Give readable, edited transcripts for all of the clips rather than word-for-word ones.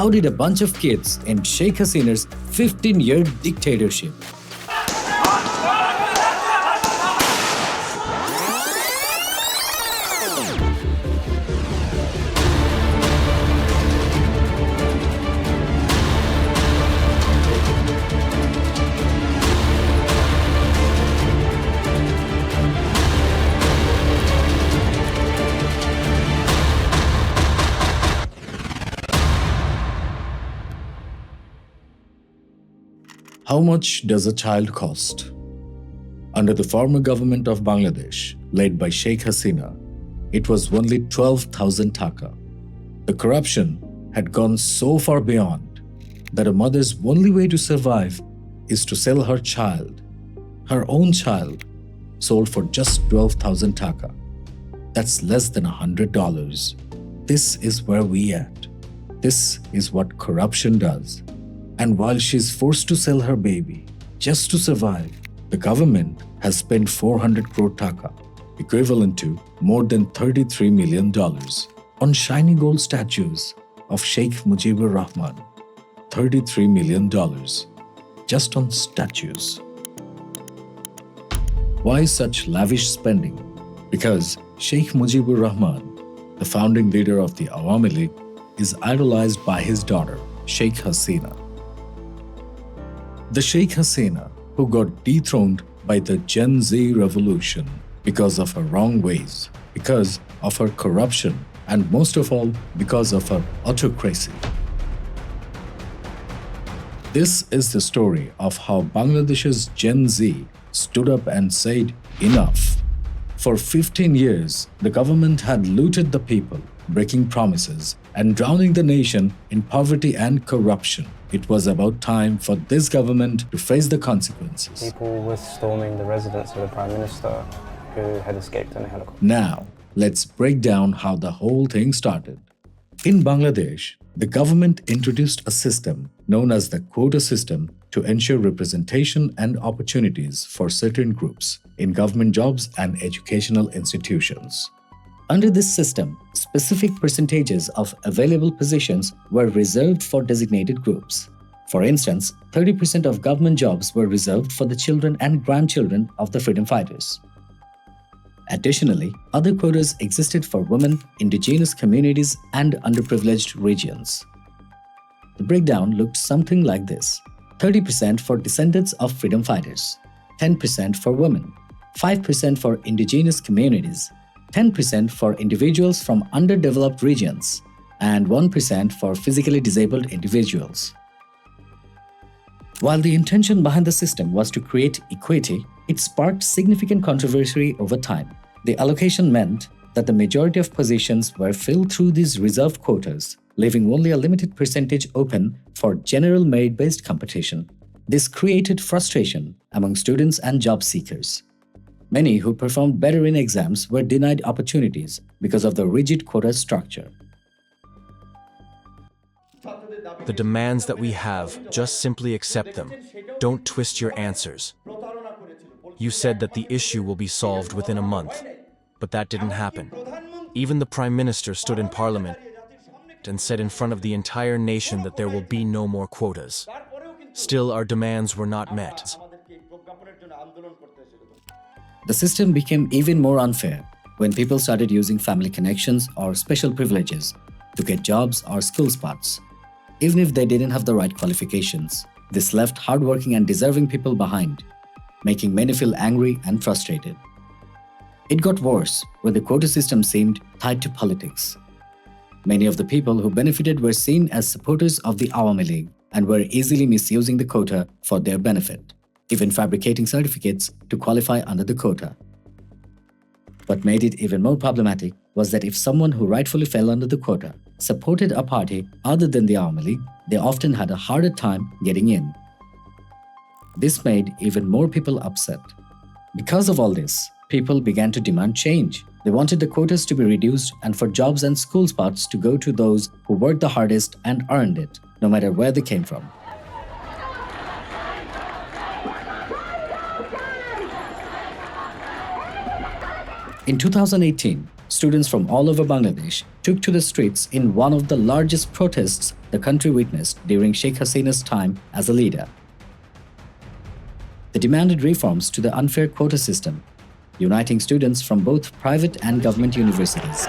how did a bunch of kids in Sheikh Hasina's 15-year dictatorship How much does a child cost? Under the former government of Bangladesh, led by Sheikh Hasina, it was only 12,000 taka. The corruption had gone so far beyond that a mother's only way to survive is to sell her child, her own child, sold for just 12,000 taka. That's less than $100. This is where we at. This is what corruption does. And while she's forced to sell her baby just to survive, the government has spent 400 crore taka, equivalent to more than $33 million, on shiny gold statues of Sheikh Mujibur Rahman. $33 million just on statues. Why such lavish spending? Because Sheikh Mujibur Rahman, the founding leader of the Awami League, is idolized by his daughter, Sheikh Hasina. The Sheikh Hasina, who got dethroned by the Gen Z revolution because of her wrong ways, because of her corruption, and most of all, because of her autocracy. This is the story of how Bangladesh's Gen Z stood up and said, enough. For 15 years, the government had looted the people, breaking promises, and drowning the nation in poverty and corruption. It was about time for this government to face the consequences. People were storming the residence of the Prime Minister, who had escaped in a helicopter. Now, let's break down how the whole thing started. In Bangladesh, the government introduced a system known as the quota system to ensure representation and opportunities for certain groups in government jobs and educational institutions. Under this system, specific percentages of available positions were reserved for designated groups. For instance, 30% of government jobs were reserved for the children and grandchildren of the freedom fighters. Additionally, other quotas existed for women, indigenous communities, and underprivileged regions. The breakdown looked something like this: 30% for descendants of freedom fighters, 10% for women, 5% for indigenous communities, 10% for individuals from underdeveloped regions, and 1% for physically disabled individuals. While the intention behind the system was to create equity, it sparked significant controversy over time. The allocation meant that the majority of positions were filled through these reserved quotas, leaving only a limited percentage open for general merit-based competition. This created frustration among students and job seekers. Many who performed better in exams were denied opportunities because of the rigid quota structure. The demands that we have, just simply accept them. Don't twist your answers. You said that the issue will be solved within a month, but that didn't happen. Even the Prime Minister stood in Parliament and said in front of the entire nation that there will be no more quotas. Still, our demands were not met. The system became even more unfair when people started using family connections or special privileges to get jobs or school spots, even if they didn't have the right qualifications. This left hardworking and deserving people behind, making many feel angry and frustrated. It got worse when the quota system seemed tied to politics. Many of the people who benefited were seen as supporters of the Awami League and were easily misusing the quota for their benefit, even fabricating certificates to qualify under the quota. What made it even more problematic was that if someone who rightfully fell under the quota supported a party other than the Awami League, they often had a harder time getting in. This made even more people upset. Because of all this, people began to demand change. They wanted the quotas to be reduced and for jobs and school spots to go to those who worked the hardest and earned it, no matter where they came from. In 2018, students from all over Bangladesh took to the streets in one of the largest protests the country witnessed during Sheikh Hasina's time as a leader. They demanded reforms to the unfair quota system, uniting students from both private and government universities.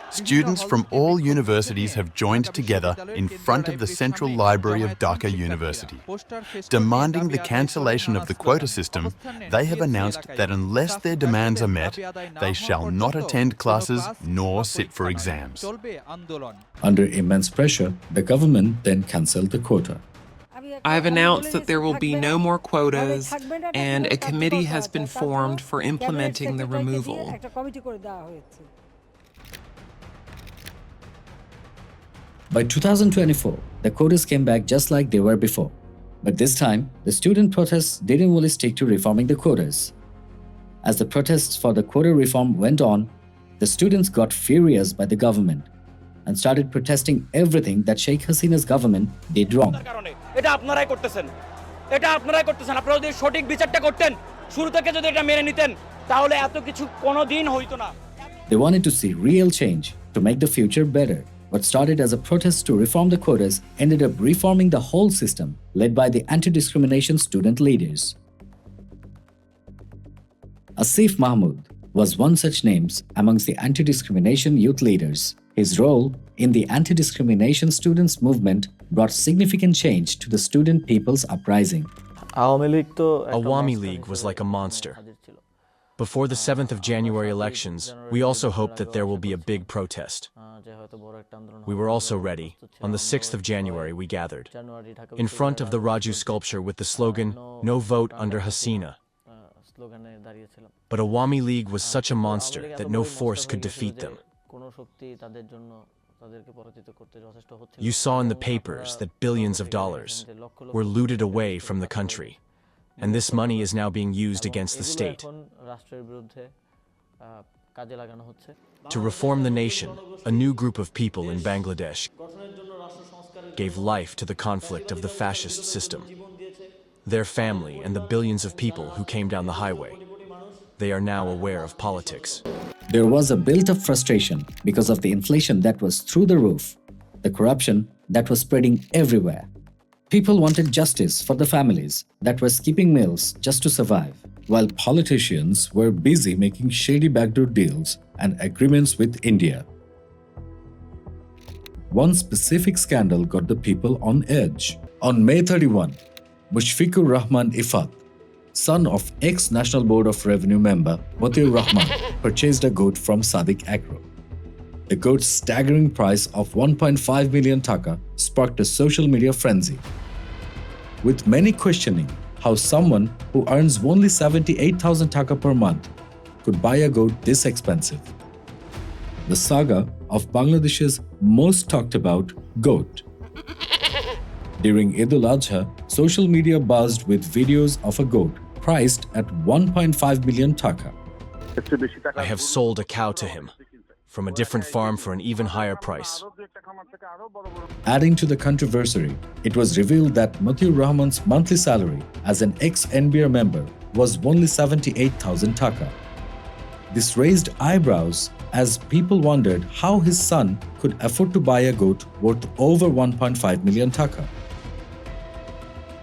Students from all universities have joined together in front of the Central Library of Dhaka University. Demanding the cancellation of the quota system, they have announced that unless their demands are met, they shall not attend classes nor sit for exams. Under immense pressure, the government then cancelled the quota. I've announced that there will be no more quotas, and a committee has been formed for implementing the removal. By 2024, the quotas came back just like they were before. But this time, the student protests didn't only stick to reforming the quotas. As the protests for the quota reform went on, the students got furious by the government and started protesting everything that Sheikh Hasina's government did wrong. They wanted to see real change to make the future better. What started as a protest to reform the quotas ended up reforming the whole system, led by the anti-discrimination student leaders. Asif Mahmood was one such name amongst the anti-discrimination youth leaders. His role in the anti-discrimination students movement brought significant change to the student people's uprising. Awami League was like a monster. Before the 7th of January elections, we also hoped that there will be a big protest. We were also ready. On the 6th of January, we gathered in front of the Raju sculpture with the slogan, "No vote under Hasina." But Awami League was such a monster that no force could defeat them. You saw in the papers that billions of dollars were looted away from the country, and this money is now being used against the state. To reform the nation, a new group of people in Bangladesh gave life to the conflict of the fascist system. Their family and the billions of people who came down the highway, they are now aware of politics. There was a built-up frustration because of the inflation that was through the roof, the corruption that was spreading everywhere. People wanted justice for the families that were skipping meals just to survive, while politicians were busy making shady backdoor deals and agreements with India. One specific scandal got the people on edge. On May 31, Mushfiqur Rahman Ifat, son of ex-National Board of Revenue member Mutiur Rahman, purchased a goat from Sadiq Agro. The goat's staggering price of 1.5 million taka sparked a social media frenzy, with many questioning how someone who earns only 78,000 taka per month could buy a goat this expensive. The saga of Bangladesh's most talked about goat. During Eid al-Adha, social media buzzed with videos of a goat priced at 1.5 million taka. I have sold a cow to him from a different farm for an even higher price. Adding to the controversy, it was revealed that Mutiur Rahman's monthly salary as an ex-NBR member was only 78,000 taka. This raised eyebrows as people wondered how his son could afford to buy a goat worth over 1.5 million taka.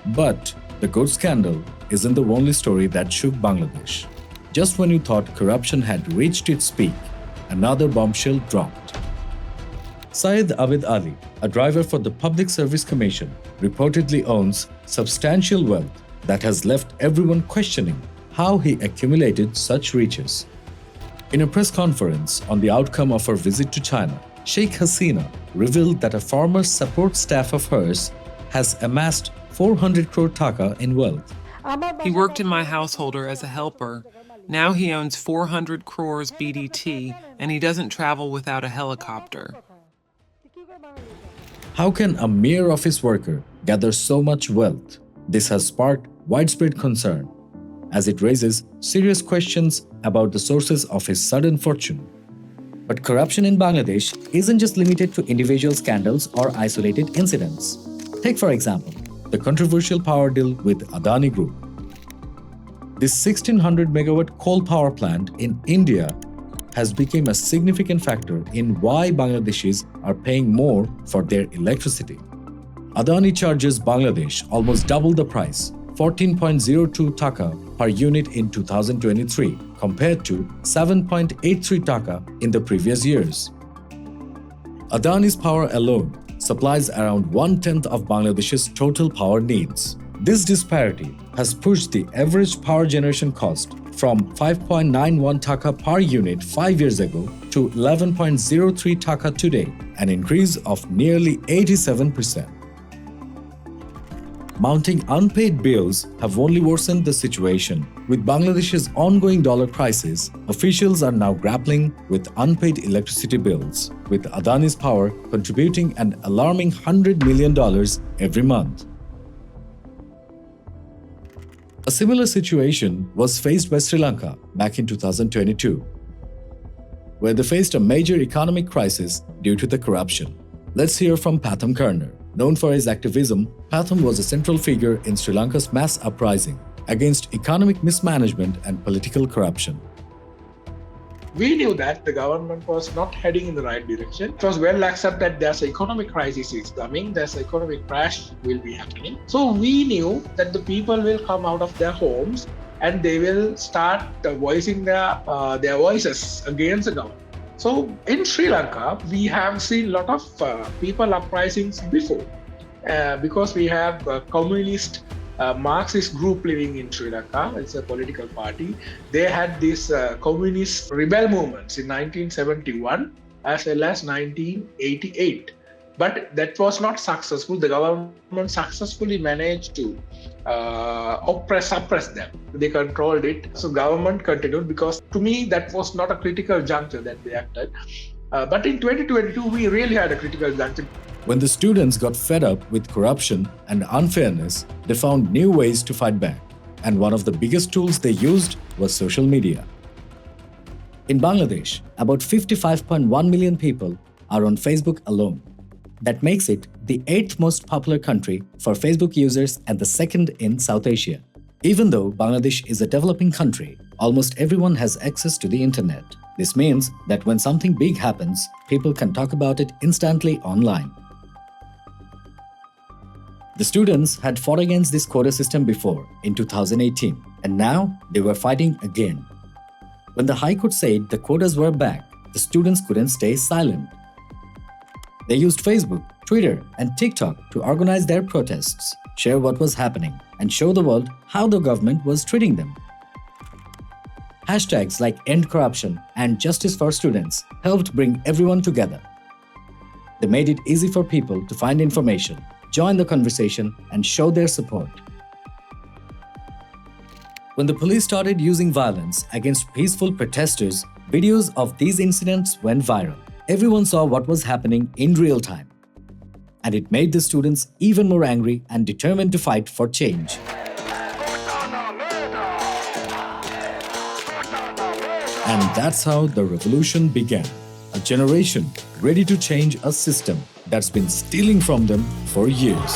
But the goat scandal isn't the only story that shook Bangladesh. Just when you thought corruption had reached its peak, another bombshell dropped. Syed Abid Ali, a driver for the Public Service Commission, reportedly owns substantial wealth that has left everyone questioning how he accumulated such riches. In a press conference on the outcome of her visit to China, Sheikh Hasina revealed that a former support staff of hers has amassed 400 crore taka in wealth. He worked in my household as a helper. Now he owns 400 crores BDT, and he doesn't travel without a helicopter. How can a mere office worker gather so much wealth? This has sparked widespread concern, as it raises serious questions about the sources of his sudden fortune. But corruption in Bangladesh isn't just limited to individual scandals or isolated incidents. Take, for example, the controversial power deal with Adani Group. This 1600 megawatt coal power plant in India has become a significant factor in why Bangladeshis are paying more for their electricity. Adani charges Bangladesh almost double the price, 14.02 taka per unit in 2023 compared to 7.83 taka in the previous years. Adani's power alone supplies around 1/10 of Bangladesh's total power needs. This disparity has pushed the average power generation cost from 5.91 taka per unit 5 years ago to 11.03 taka today, an increase of nearly 87%. Mounting unpaid bills have only worsened the situation. With Bangladesh's ongoing dollar crisis, officials are now grappling with unpaid electricity bills, with Adani's power contributing an alarming $100 million every month. A similar situation was faced by Sri Lanka back in 2022, where they faced a major economic crisis due to the corruption. Let's hear from Patham Karner. Known for his activism, Patham was a central figure in Sri Lanka's mass uprising against economic mismanagement and political corruption. We knew that the government was not heading in the right direction. It was well accepted that there's an economic crisis is coming, there's an economic crash will be happening. So we knew that the people will come out of their homes and they will start voicing their voices against the government. So in Sri Lanka, we have seen a lot of people uprisings before because we have a communist Marxist group living in Sri Lanka. It's a political party. They had these communist rebel movements in 1971 as well as 1988. But that was not successful. The government successfully managed to suppress them. They controlled it. So government continued because to me that was not a critical juncture that they acted. But in 2022, we really had a critical juncture. When the students got fed up with corruption and unfairness, they found new ways to fight back. And one of the biggest tools they used was social media. In Bangladesh, about 55.1 million people are on Facebook alone. That makes it the 8th most popular country for Facebook users and the 2nd in South Asia. Even though Bangladesh is a developing country, almost everyone has access to the internet. This means that when something big happens, people can talk about it instantly online. The students had fought against this quota system before, in 2018, and now they were fighting again. When the High Court said the quotas were back, the students couldn't stay silent. They used Facebook, Twitter, and TikTok to organize their protests, share what was happening, and show the world how the government was treating them. Hashtags like End Corruption and Justice for Students helped bring everyone together. They made it easy for people to find information, join the conversation, and show their support. When the police started using violence against peaceful protesters, videos of these incidents went viral. Everyone saw what was happening in real time. And it made the students even more angry and determined to fight for change. And that's how the revolution began. A generation ready to change a system that's been stealing from them for years.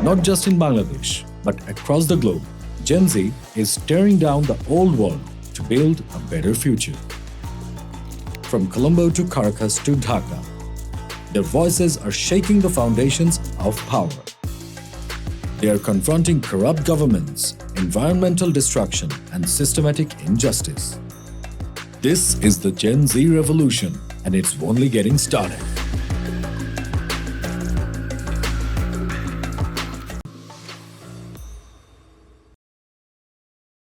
Not just in Bangladesh, but across the globe, Gen Z is tearing down the old world to build a better future. From Colombo to Caracas to Dhaka, their voices are shaking the foundations of power. They are confronting corrupt governments, environmental destruction, and systematic injustice. This is the Gen Z revolution, and it's only getting started.